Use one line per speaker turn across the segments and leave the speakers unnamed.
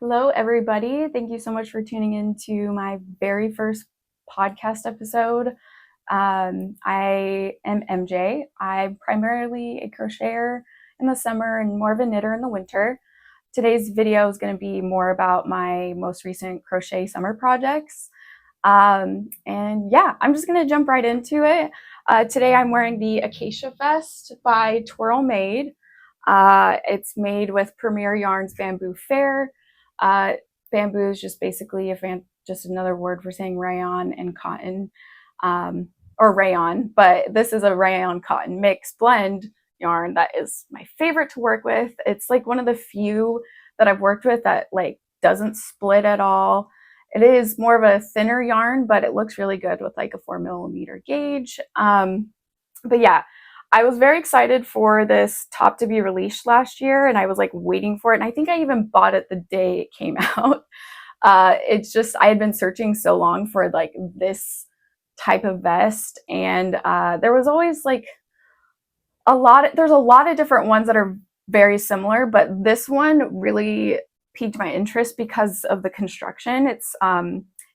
Hello, everybody. Thank you so much for tuning in to my very first podcast episode. I am MJ. I'm primarily a crocheter in the summer and more of a knitter in the winter. Today's video is going to be more about my most recent crochet summer projects. And yeah, I'm just going to jump right into it. Today I'm wearing the Acacia Vest by ShopTrwlmade. It's made with Premier Yarns Bamboo Fair. Uh, Bamboo is just basically just another word for saying rayon and cotton, or rayon, but this is a rayon cotton mix blend yarn that is my favorite to work with. It's like one of the few that I've worked with that like doesn't split at all. It is more of a thinner yarn, but it looks really good with like a 4mm gauge. But yeah, I was very excited for this top to be released last year, and I was like waiting for it. And I think I even bought it the day it came out. It's just, I had been searching so long for like this type of vest, and there was always like there's a lot of different ones that are very similar, but this one really piqued my interest because of the construction. It's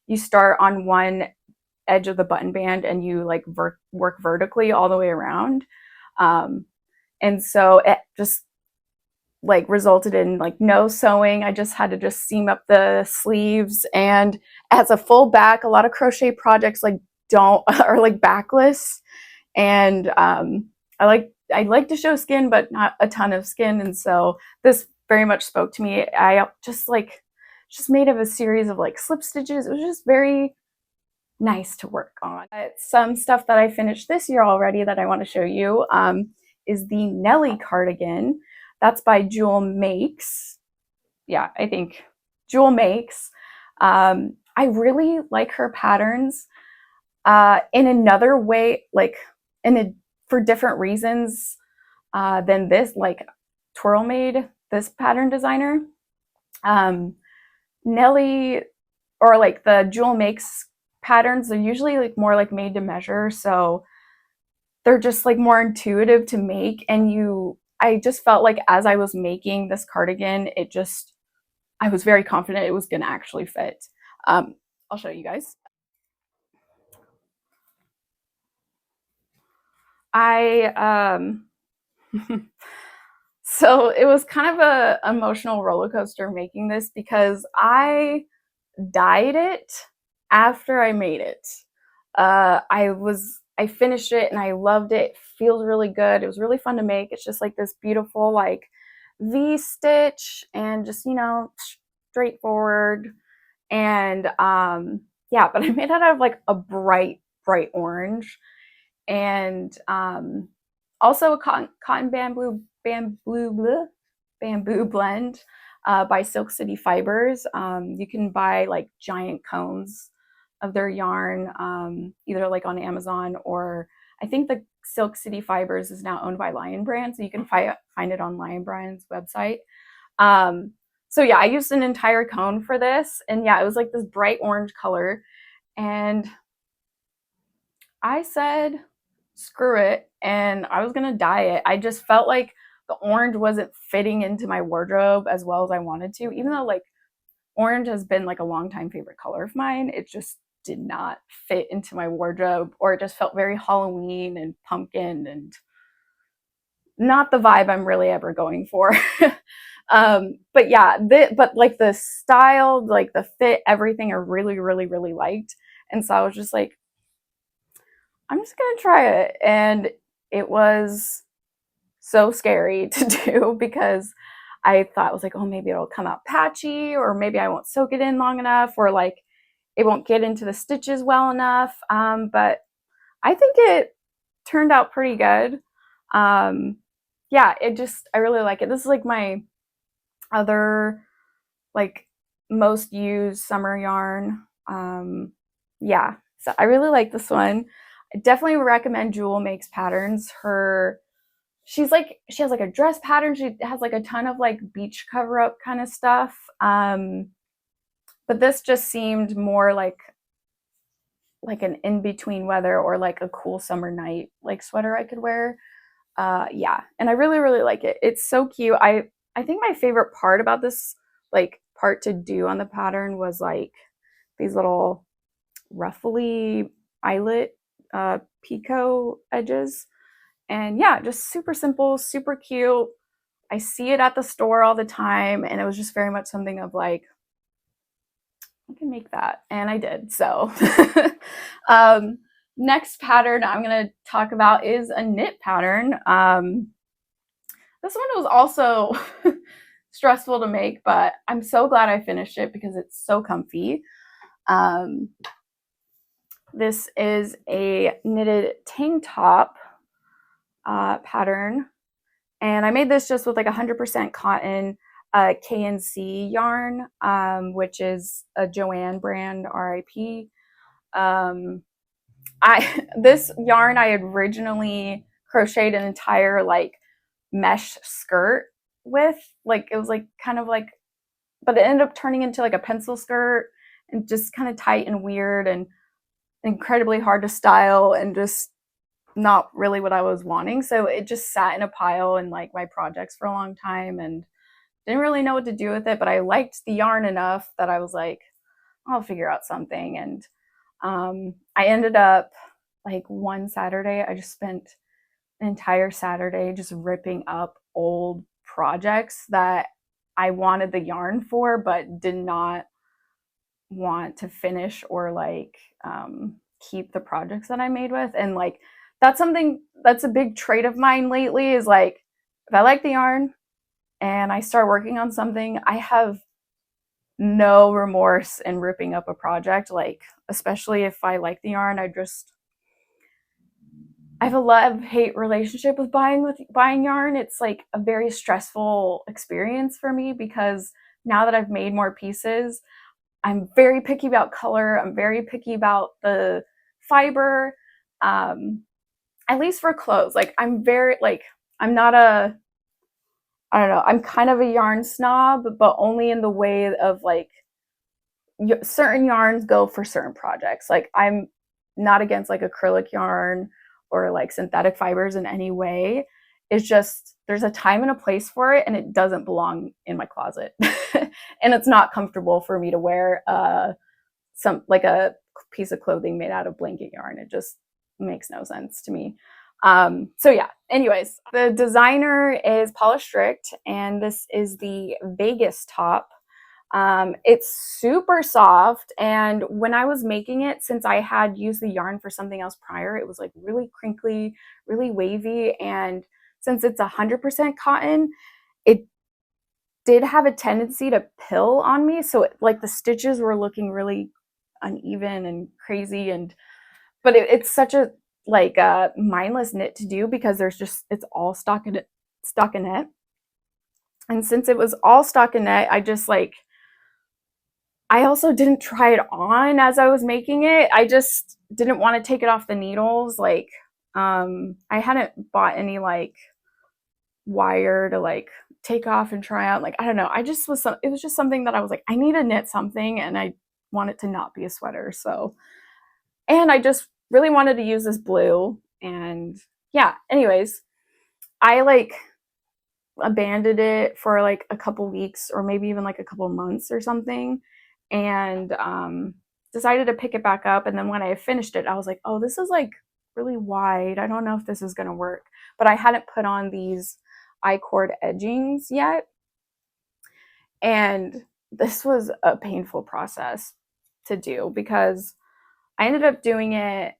you start on one edge of the button band and you like work vertically all the way around, and so it just like resulted in like no sewing. I just had to just seam up the sleeves, and it has a full back. A lot of crochet projects like don't are like backless, and I like to show skin, but not a ton of skin, and so this very much spoke to me. I just made of a series of like slip stitches. It was just very nice to work on. Some stuff that I finished this year already that I want to show you is the Nelly cardigan. That's by Juuulmakes. Yeah, I think Juuulmakes. I really like her patterns in another way, like for different reasons than this, like ShopTrwlmade, this pattern designer. Nelly, or like the Juuulmakes patterns, they're usually like more like made to measure, so they're just like more intuitive to make, and I just felt like as I was making this cardigan, I was very confident it was gonna actually fit. I'll show you guys. I so it was kind of a emotional roller coaster making this because I dyed it after I made it. I finished it and I loved it. It feels really good. It was really fun to make. It's just like this beautiful like V stitch and just, straightforward. And yeah, but I made it out of like a bright orange, and also a cotton bamboo blend by Silk City Fibers. You can buy like giant cones of their yarn, either like on Amazon, or I think the Silk City Fibers is now owned by Lion Brand, so you can find it on Lion Brand's website. So yeah, I used an entire cone for this, and yeah, it was like this bright orange color, and I said screw it, and I was gonna dye it. I just felt like the orange wasn't fitting into my wardrobe as well as I wanted to, even though like orange has been like a longtime favorite color of mine. It just did not fit into my wardrobe, or it just felt very Halloween and pumpkin and not the vibe I'm really ever going for. But yeah, but like the style, like the fit, everything I really liked. And so I was just like, I'm just gonna try it. And it was so scary to do because I thought it was like, oh, maybe it'll come out patchy, or maybe I won't soak it in long enough, or like it won't get into the stitches well enough. But I think it turned out pretty good. Yeah, I really like it. This is like my other like most used summer yarn. Yeah, so I really like this one. I definitely recommend Juuulmakes patterns. She has like a dress pattern. She has like a ton of like beach cover up kind of stuff. But this just seemed more like an in-between weather, or like a cool summer night like sweater I could wear. Yeah, and I really like it. It's so cute. I think my favorite part about this like part to do on the pattern was like these little ruffly eyelet picot edges. And yeah, just super simple, super cute. I see it at the store all the time, and it was just very much something of like, I can make that, and I did. So next pattern I'm going to talk about is a knit pattern. This one was also stressful to make, but I'm so glad I finished it because it's so comfy. This is a knitted tank top pattern, and I made this just with like 100% cotton KNC yarn, which is a Joanne brand, RIP. This yarn I originally crocheted an entire like mesh skirt with, like it was like kind of like, but it ended up turning into like a pencil skirt and just kind of tight and weird and incredibly hard to style and just not really what I was wanting. So it just sat in a pile in like my projects for a long time and didn't really know what to do with it, but I liked the yarn enough that I was like, I'll figure out something. And I ended up like one Saturday, I just spent an entire Saturday just ripping up old projects that I wanted the yarn for, but did not want to finish or like keep the projects that I made with. And like, that's something that's a big trait of mine lately is like, if I like the yarn and I start working on something, I have no remorse in ripping up a project. Like, especially if I like the yarn, I have a love-hate relationship with buying yarn. It's like a very stressful experience for me because now that I've made more pieces, I'm very picky about color. I'm very picky about the fiber. At least for clothes. Like I'm not I don't know, I'm kind of a yarn snob, but only in the way of like certain yarns go for certain projects. Like I'm not against like acrylic yarn or like synthetic fibers in any way. It's just there's a time and a place for it, and it doesn't belong in my closet. And it's not comfortable for me to wear some like a piece of clothing made out of blanket yarn. It just makes no sense to me. So yeah, anyways, the designer is Paulastrickt, and this is the Vegas top. It's super soft, and when I was making it, since I had used the yarn for something else prior, it was like really crinkly, really wavy, and since it's 100% cotton, it did have a tendency to pill on me, so like the stitches were looking really uneven and crazy, but it's such a like a mindless knit to do because it's all stockinette. And since it was all stockinette, I also didn't try it on as I was making it. I just didn't want to take it off the needles. Like I hadn't bought any like wire to like take off and try out. Like I don't know, it was just something that I was like, I need to knit something and I want it to not be a sweater. So, and I just really wanted to use this blue, and yeah, anyways, I like abandoned it for like a couple weeks or maybe even like a couple months or something, and decided to pick it back up. And then when I finished it, I was like, oh, this is like really wide. I don't know if this is gonna work. But I hadn't put on these I-cord edgings yet, and this was a painful process to do because I ended up doing it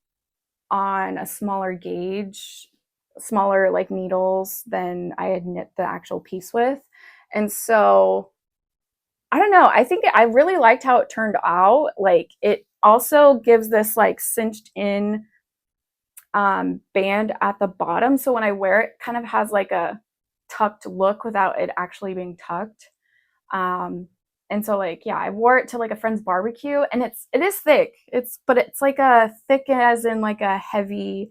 on a smaller gauge, smaller like needles than I had knit the actual piece with. And so I don't know, I think I really liked how it turned out. Like it also gives this like cinched in band at the bottom. So when I wear it, kind of has like a tucked look without it actually being tucked. And so like, yeah, I wore it to like a friend's barbecue, and it is thick. But it's like a thick as in like a heavy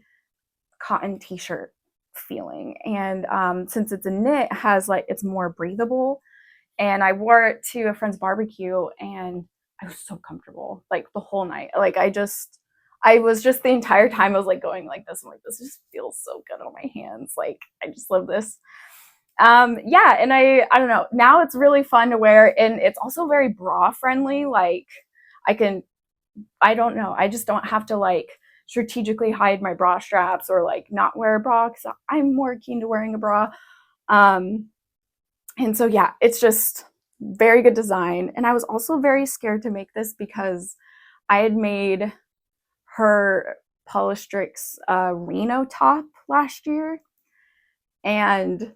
cotton t-shirt feeling. And since it's a knit, it has like, it's more breathable. And I wore it to a friend's barbecue, and I was so comfortable like the whole night. Like I was just the entire time I was like going like this. I'm like, this just feels so good on my hands. Like I just love this. Yeah, and I don't know. Now it's really fun to wear, and it's also very bra friendly. Like I can, I don't know. I just don't have to like strategically hide my bra straps or like not wear a bra because I'm more keen to wearing a bra. Um, and so yeah, it's just very good design. And I was also very scared to make this because I had made her Paulastrickt's Reno top last year, and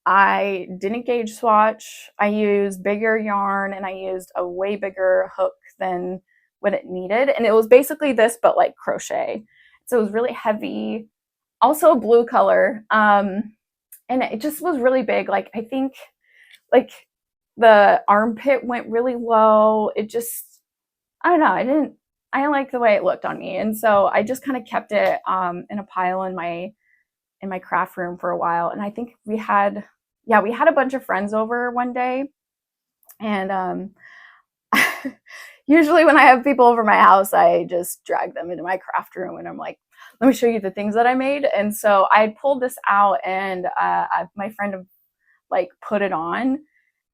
I didn't gauge swatch. I used bigger yarn and I used a way bigger hook than what it needed. And it was basically this, but like crochet. So it was really heavy, also blue color. And it just was really big. Like, I think like the armpit went really low. It just, I don't know. I didn't like the way it looked on me. And so I just kind of kept it in a pile in my craft room for a while. And I think we had a bunch of friends over one day. And usually when I have people over my house, I just drag them into my craft room and I'm like, let me show you the things that I made. And so I pulled this out and my friend like put it on,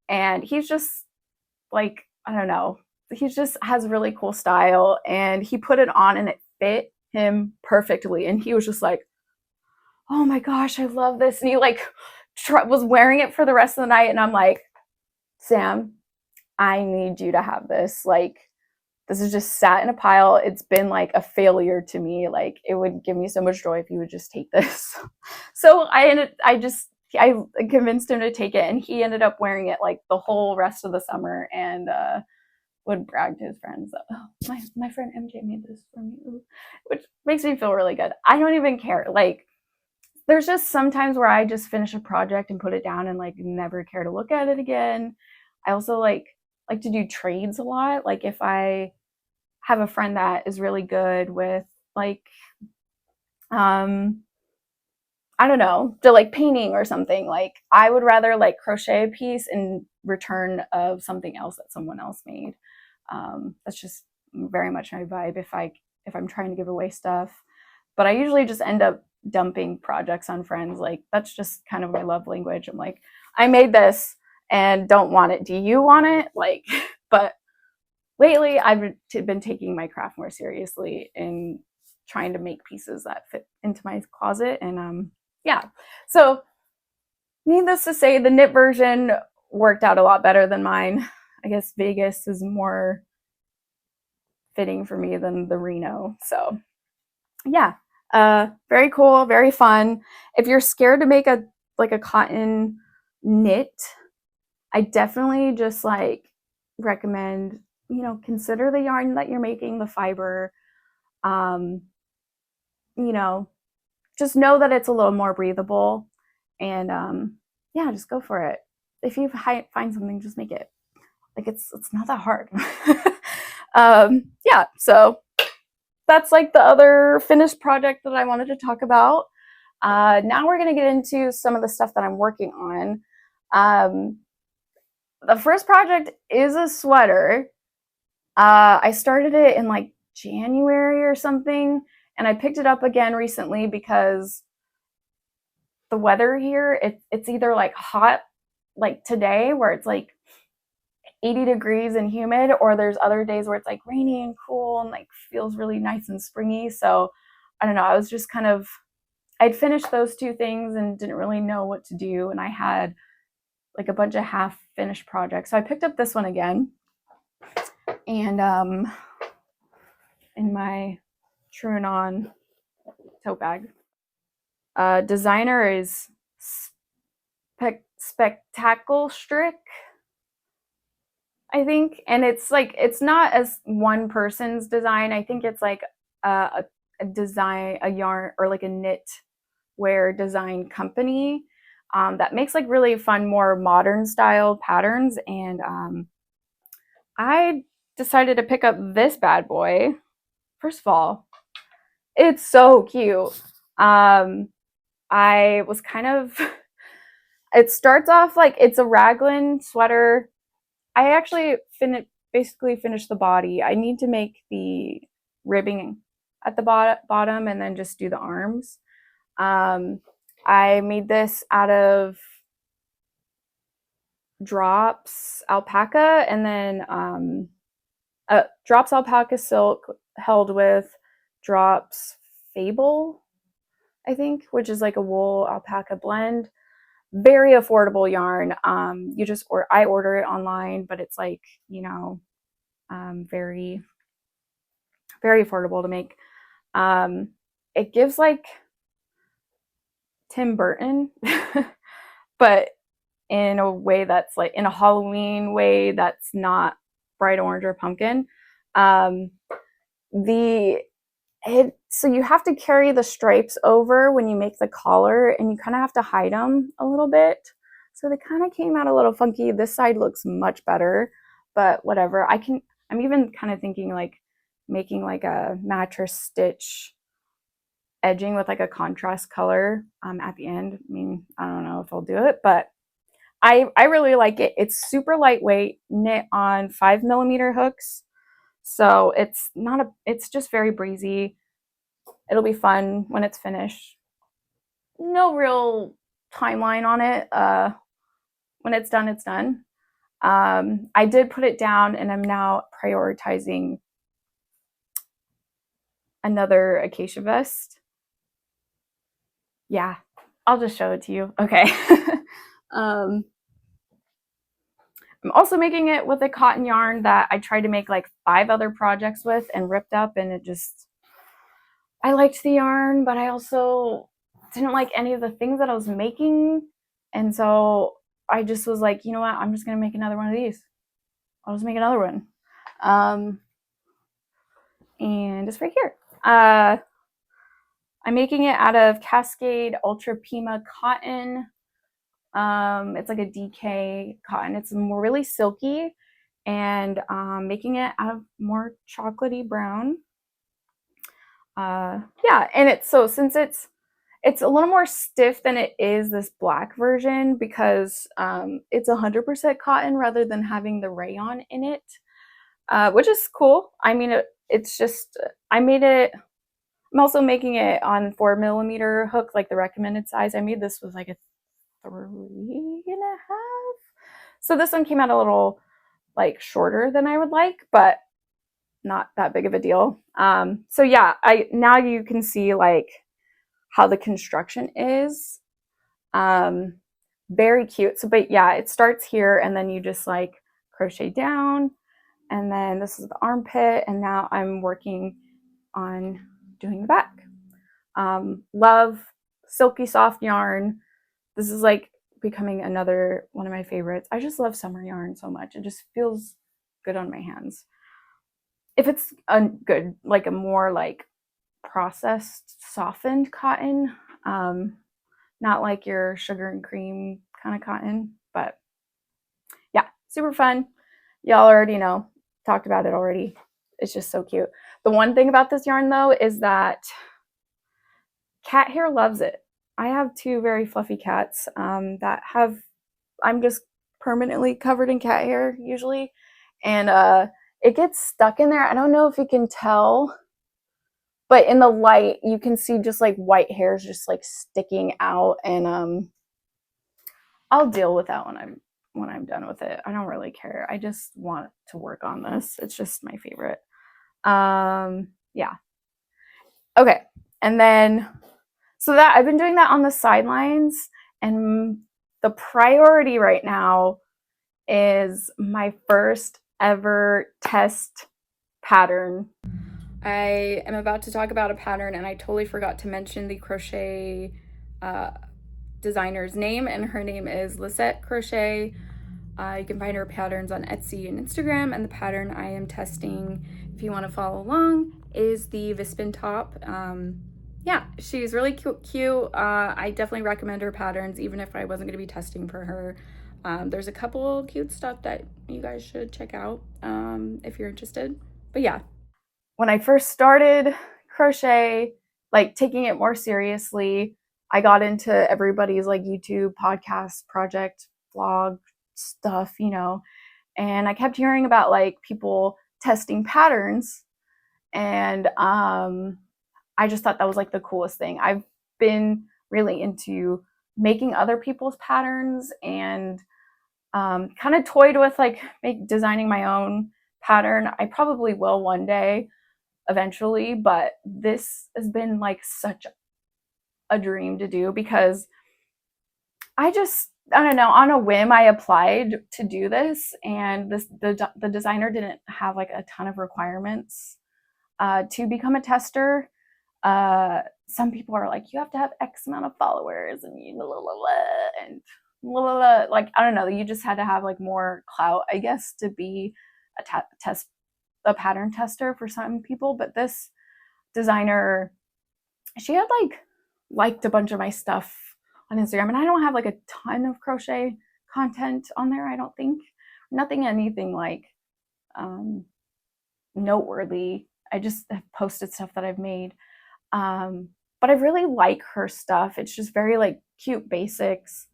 and he's just like, I don't know, he just has really cool style, and he put it on and it fit him perfectly. And he was just like, oh my gosh, I love this. And he like was wearing it for the rest of the night. And I'm like, Sam, I need you to have this. Like, this is just sat in a pile. It's been like a failure to me. Like, it would give me so much joy if you would just take this. So I convinced him to take it, and he ended up wearing it like the whole rest of the summer, and would brag to his friends that, oh, my friend MJ made this for me, which makes me feel really good. I don't even care. Like, there's just sometimes where I just finish a project and put it down and like never care to look at it again. I also like to do trades a lot. Like, if I have a friend that is really good with like I don't know, to like painting or something, like I would rather like crochet a piece in return of something else that someone else made. That's just very much my vibe if I'm trying to give away stuff. But I usually just end up dumping projects on friends. Like, that's just kind of my love language. I'm like, I made this and don't want it. Do you want it? Like, but lately I've been taking my craft more seriously and trying to make pieces that fit into my closet. And yeah, so needless to say, the knit version worked out a lot better than mine. I guess Vegas is more fitting for me than the Reno. So yeah, very cool, very fun. If you're scared to make a cotton knit, I definitely just like recommend, consider the yarn that you're making, the fiber. Um, you know, just know that it's a little more breathable, and yeah, just go for it. If you find something, just make it. Like, it's not that hard. Yeah, so that's like the other finished project that I wanted to talk about. Now we're gonna get into some of the stuff that I'm working on. The first project is a sweater. I started it in like January or something, and I picked it up again recently because the weather here, it's either like hot like today where it's like 80 degrees and humid, or there's other days where it's like rainy and cool and like feels really nice and springy. So I don't know, I was just I'd finished those two things and didn't really know what to do, and I had like a bunch of half finished projects. So I picked up this one again, and in my Trwlmade tote bag. Designer is Spektakelstrik, I think, and it's not as one person's design. I think it's like a design, a yarn, or like a knit wear design company that makes like really fun, more modern style patterns. And I decided to pick up this bad boy. First of all, it's so cute. I was kind of it starts off like it's a raglan sweater. I actually basically finished the body. I need to make the ribbing at the bottom and then just do the arms. I made this out of Drops alpaca, and then Drops alpaca silk held with Drops Fable, I think, which is like a wool alpaca blend. Very affordable yarn. I order it online, but it's like, very, very affordable to make. It gives like Tim Burton, but in a way that's like in a Halloween way that's not bright orange or pumpkin. Um, the so you have to carry the stripes over when you make the collar, and you kind of have to hide them a little bit. So they kind of came out a little funky. This side looks much better, but whatever. I'm even kind of thinking like making like a mattress stitch edging with like a contrast color at the end. I mean, I don't know if I'll do it, but I really like it. It's super lightweight, knit on 5mm hooks. So it's just very breezy. It'll be fun when it's finished. No real timeline on it. When it's done, it's done. I did put it down, and I'm now prioritizing another acacia vest. Yeah, I'll just show it to you. Okay. I'm also making it with a cotton yarn that I tried to make like 5 other projects with and ripped up, and I liked the yarn, but I also didn't like any of the things that I was making. And so I just was like, you know what? I'm just going to make another one of these. I'll just make another one. And it's right here. I'm making it out of Cascade Ultra Pima cotton. It's like a DK cotton. It's really silky, and making it out of more chocolatey brown. Yeah, and since it's a little more stiff than it is this black version, because it's 100% cotton rather than having the rayon in it, which is cool. I mean, it's just, I'm also making it on 4mm hook, like the recommended size. I made this with like a 3.5. So this one came out a little like shorter than I would like, but not that big of a deal. So yeah, now you can see like how the construction is. Very cute. So, but yeah, it starts here, and then you just like crochet down, and then this is the armpit, and now I'm working on doing the back. Love silky soft yarn. This is like becoming another one of my favorites. I just love summer yarn so much. It just feels good on my hands. If it's a good, like a more like processed, softened cotton, not like your sugar and cream kind of cotton, but yeah, super fun. Y'all already know, talked about it already. It's just so cute. The one thing about this yarn though is that cat hair loves it. I have 2 very fluffy cats I'm just permanently covered in cat hair usually, and it gets stuck in there. I don't know if you can tell, but in the light you can see just like white hairs just like sticking out, and I'll deal with that when I'm done with it. I don't really care. I just want to work on this. It's just my favorite. Yeah. Okay. And then so that I've been doing that on the sidelines, and the priority right now is my first ever test pattern. I am about to talk about a pattern, and I totally forgot to mention the crochet designer's name, and her name is LisettesCrochet. You can find her patterns on Etsy and Instagram, and the pattern I am testing, if you want to follow along, is the Vispin top. Yeah, she's really cute. I definitely recommend her patterns, even if I wasn't going to be testing for her. There's a couple cute stuff that you guys should check out if you're interested. But yeah, when I first started crochet, like taking it more seriously, I got into everybody's like YouTube podcast project vlog stuff, and I kept hearing about like people testing patterns, and I just thought that was like the coolest thing. I've been really into making other people's patterns, and kind of toyed with like designing my own pattern. I probably will one day eventually, but this has been like such a dream to do because I don't know, on a whim I applied to do this, and the designer didn't have like a ton of requirements to become a tester. Some people are like, you have to have X amount of followers and you blah, blah, blah, and blah, blah, blah. Like, I don't know, you just had to have like more clout, I guess, to be a pattern tester for some people. But this designer, she had like liked a bunch of my stuff on Instagram, and I don't have like a ton of crochet content on there, I don't think. Anything like noteworthy. I just have posted stuff that I've made. But I really like her stuff. It's just very like cute basics,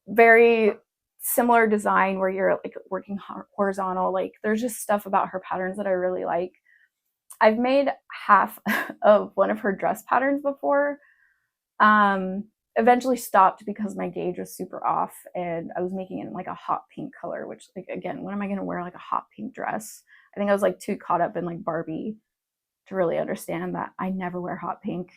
very similar design where you're like working horizontal. Like there's just stuff about her patterns that I really like. I've made half of one of her dress patterns before. Eventually stopped because my gauge was super off, and I was making it in like a hot pink color, which, like, again, when am I going to wear like a hot pink dress? I think I was like too caught up in like Barbie to really understand that I never wear hot pink.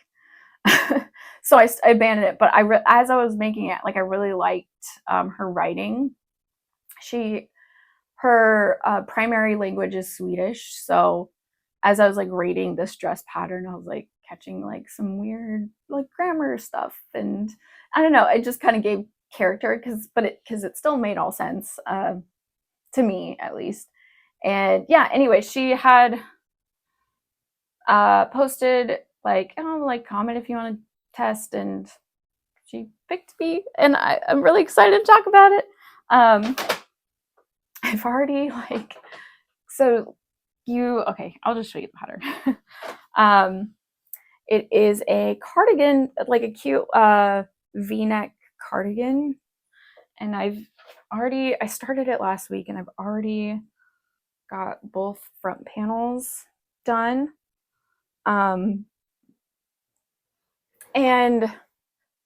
So I abandoned it. But as I was making it, like, I really liked her writing. Her primary language is Swedish, so as I was like reading this dress pattern, I was like catching like some weird like grammar stuff, and I don't know, it just kind of gave character because it still made all sense to me, at least. And yeah, anyway, she had posted like, oh, like, comment if you want to test, and she picked me, and I'm really excited to talk about it. I've already like, so okay, I'll just show you the pattern. It is a cardigan, like a cute V-neck cardigan, and I started it last week, and I've already got both front panels done. And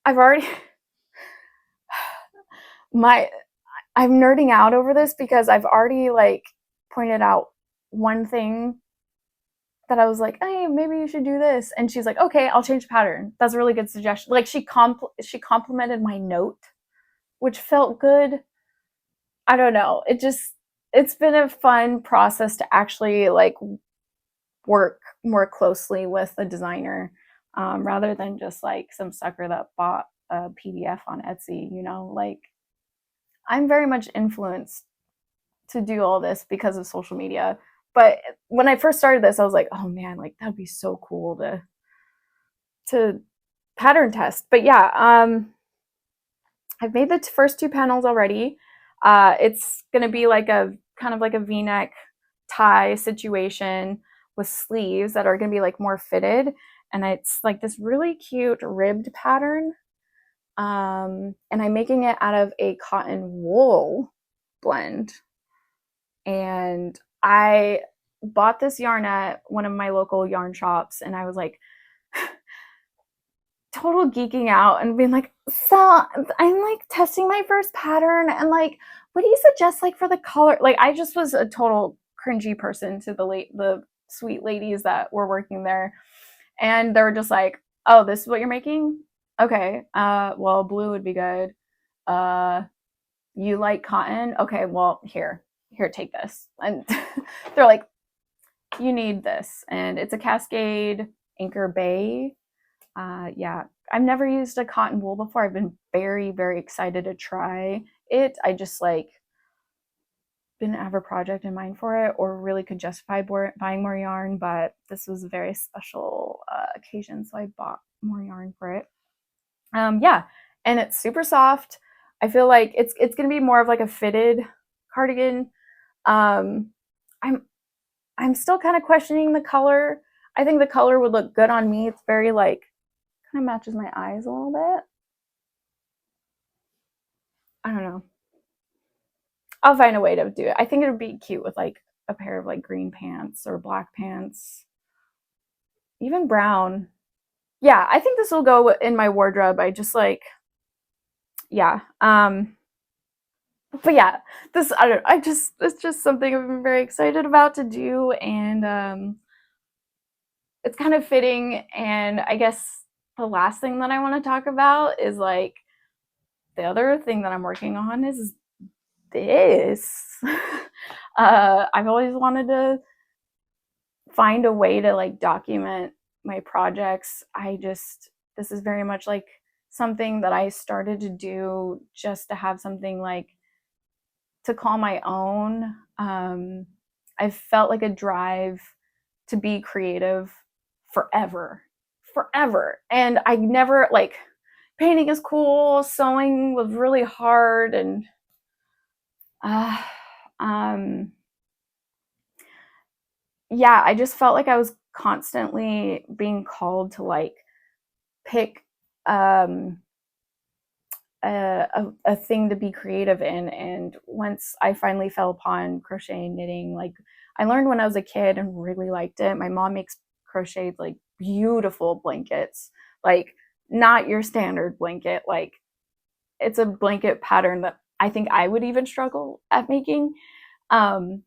I've already I'm nerding out over this because I've already like pointed out one thing that I was like, hey, maybe you should do this. And she's like, okay, I'll change the pattern. That's a really good suggestion. Like, she complimented my note, which felt good. I don't know. It's been a fun process to actually like work more closely with a designer, rather than just like some sucker that bought a PDF on Etsy, like, I'm very much influenced to do all this because of social media. But when I first started this, I was like, oh man, like, that'd be so cool to pattern test. But yeah, I've made the first two panels already. It's gonna be like a kind of like a V-neck tie situation with sleeves that are gonna be like more fitted, and it's like this really cute ribbed pattern. And I'm making it out of a cotton wool blend. And I bought this yarn at one of my local yarn shops, and I was like total geeking out and being like, so I'm like testing my first pattern, and like, what do you suggest like for the color? Like, I just was a total cringy person to the sweet ladies that were working there, and they were just like, oh, this is what you're making? Okay, well, blue would be good. You like cotton? Okay, well, here, take this. And they're like, you need this. And it's a Cascade Anchor Bay. Yeah, I've never used a cotton wool before. I've been very, very excited to try it. I just like didn't have a project in mind for it, or really could justify buying more yarn, but this was a very special occasion, so I bought more yarn for it. Yeah, and it's super soft. I feel like it's gonna be more of like a fitted cardigan. I'm still kind of questioning the color. I think the color would look good on me. It's very like, kind of matches my eyes a little bit. I don't know. I'll find a way to do it. I think it would be cute with like a pair of like green pants or black pants, even brown. Yeah, I think this will go in my wardrobe. I just like, yeah. but yeah, this, I don't know, it's just something I've been very excited about to do, and it's kind of fitting. And I guess the last thing that I want to talk about is like the other thing that I'm working on is this. I've always wanted to find a way to like document my projects. This is very much like something that I started to do just to have something like to call my own. I felt like a drive to be creative forever, forever. And I never like, painting is cool, sewing was really hard, and uh, um, yeah, I just felt like I was constantly being called to like pick um, a thing to be creative in. And once I finally fell upon crochet and knitting, like I learned when I was a kid and really liked it. My mom makes crocheted like beautiful blankets, like not your standard blanket. Like it's a blanket pattern that I think I would even struggle at making. Um,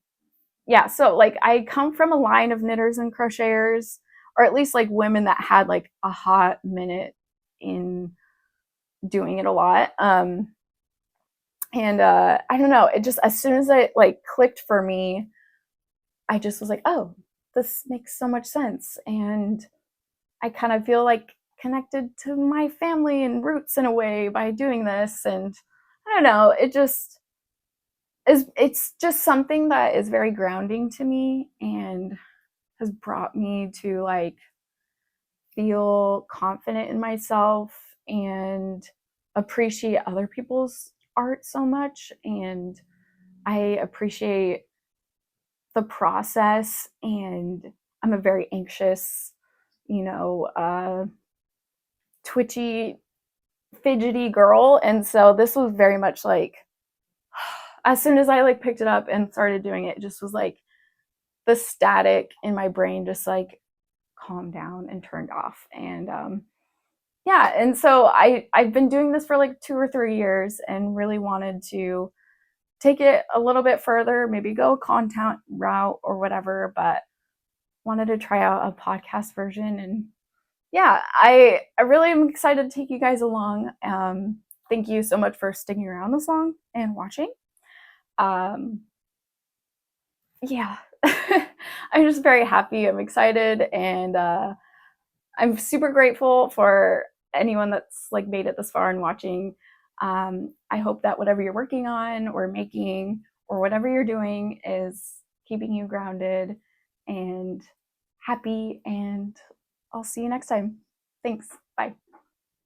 yeah, so like I come from a line of knitters and crocheters, or at least like women that had like a hot minute in doing it a lot. And I don't know, it just, as soon as it like clicked for me, I just was like, oh, this makes so much sense. And I kind of feel like connected to my family and roots in a way by doing this. And I don't know, it just is, it's just something that is very grounding to me and has brought me to like feel confident in myself and appreciate other people's art so much. And I appreciate the process. And I'm a very anxious, you know, twitchy, fidgety girl. And so this was very much like, as soon as I like picked it up and started doing it, it just was like the static in my brain just like calmed down and turned off. And yeah, and so I've been doing this for like 2 or 3 years and really wanted to take it a little bit further, maybe go content route or whatever, but wanted to try out a podcast version. And yeah, I really am excited to take you guys along. Thank you so much for sticking around this long and watching. Um, yeah, I'm just very happy. I'm excited, and I'm super grateful for anyone that's like made it this far and watching. I hope that whatever you're working on or making or whatever you're doing is keeping you grounded and happy. And I'll see you next time. Thanks. Bye.